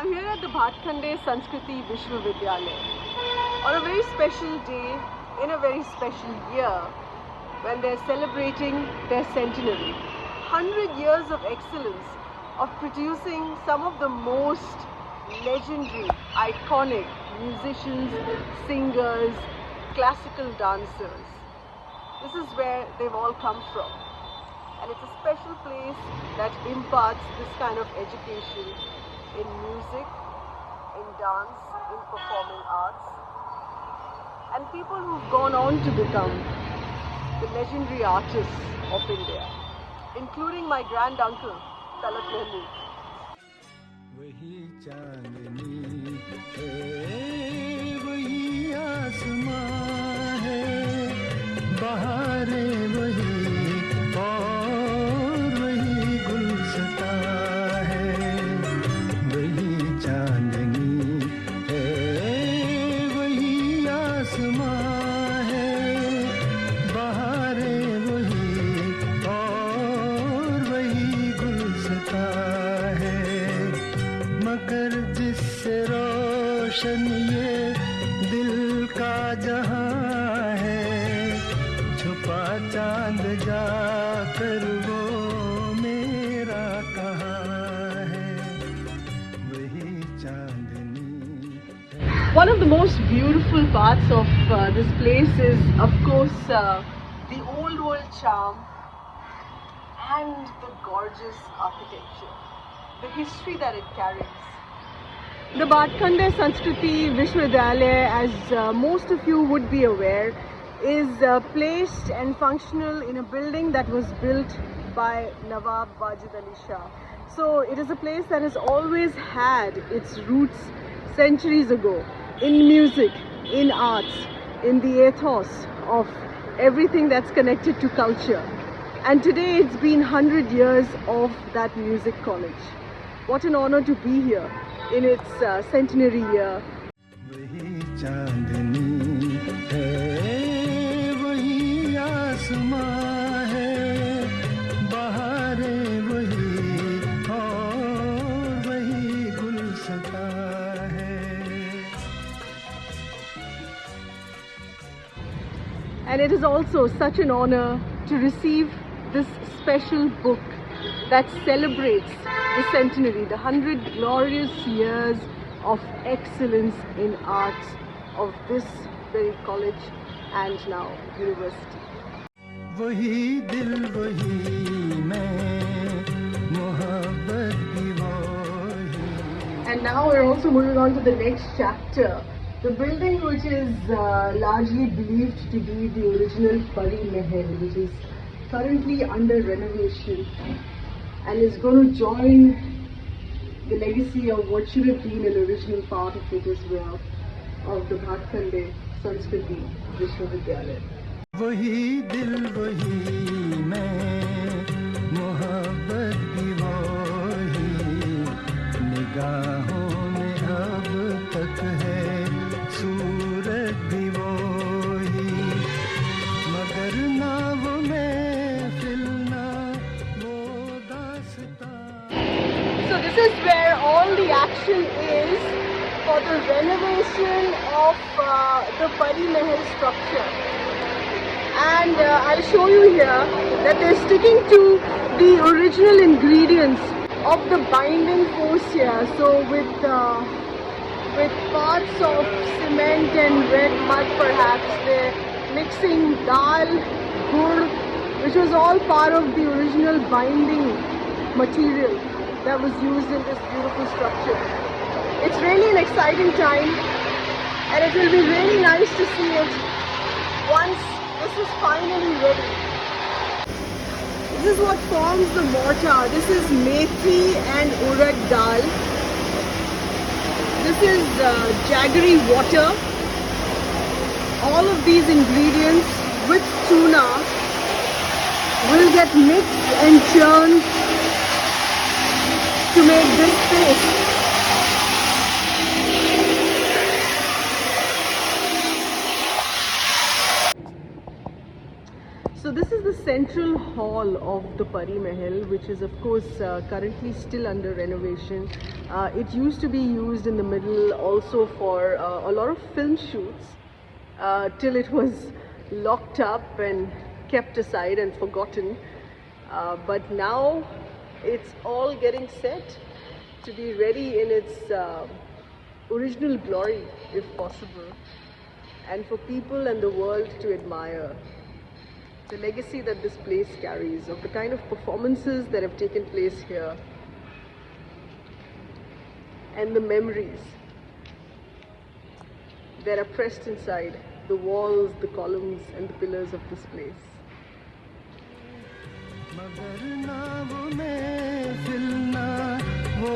I'm here at the Bhatkhande Sanskriti Vishwavidyalaya on a very special day in a very special year when they're celebrating their centenary. 100 years of excellence of producing some of the most legendary, iconic musicians, singers, classical dancers. This is where they've all come from. And it's a special place that imparts this kind of education in music, in dance, in performing arts, and people who've gone on to become the legendary artists of India, including my grand uncle, Talat Mahmood. वही चांदनी है वही आसमां है बहारें वही और वही गुलशता है वही चांदनी है वही आसमां है बहारें वही और वही गुलशता है मगर जिससे रोशन ये दिल का जहां है छुपा चांद जाकर वो मेरा कहाँ है वही चांदनी है। One of the most beautiful parts of this place is, of course, the old world charm and the gorgeous architecture, the history that it carries. The Bhatkhande Sanskriti Vishwavidyalaya, as most of you would be aware, is placed and functional in a building that was built by Nawab Wajid Ali Shah. So it is a place that has always had its roots centuries ago in music, in arts, in the ethos of everything that's connected to culture. And today it's been 100 years of that music college. What an honor to be here in its centenary year. वही चांदनी है वही आसमां है बहारें वही और वही गुलशता है। And it is also such an honor to receive this special book that celebrates the centenary, the 100 glorious years of excellence in arts of this very college and now university. वही दिल वही मैं मोहब्बत भी वही। And now we're also moving on to the next chapter. The building which is largely believed to be the original Pari Mahal, which is currently under renovation and is going to join the legacy of what should have been an original part of it as well, of the Bhatkhande Sanskriti Vishwavidyalaya. वही दिल वही मैं मोहब्बत भी वही निगाहों में अब तक है सूरत भी वही मगर ना वो महफिल ना वो दास्तां। So this is where all the action is for the renovation of the Pari Mahal structure. And I'll show you here that they're sticking to the original ingredients of the binding force here. So with parts of cement and red mud perhaps, they're mixing dal, gur, which was all part of the original binding material that was used in this beautiful structure. It's really an exciting time and it will be really nice to see it once this is finally ready. This is what forms the mortar. This is methi and urad dal. This is jaggery water. All of these ingredients with tuna will get mixed and churned to make this paste. So this is the central hall of the Pari Mahal, which is of course currently still under renovation. It used to be used in the middle also for a lot of film shoots till it was locked up and kept aside and forgotten. But now it's all getting set to be ready in its original glory, if possible, and for people and the world to admire the legacy that this place carries, of the kind of performances that have taken place here, and the memories that are pressed inside the walls, the columns and the pillars of this place. मगर ना वो महफिल ना वो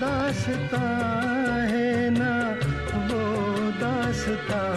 दास्तां है ना वो दास्तां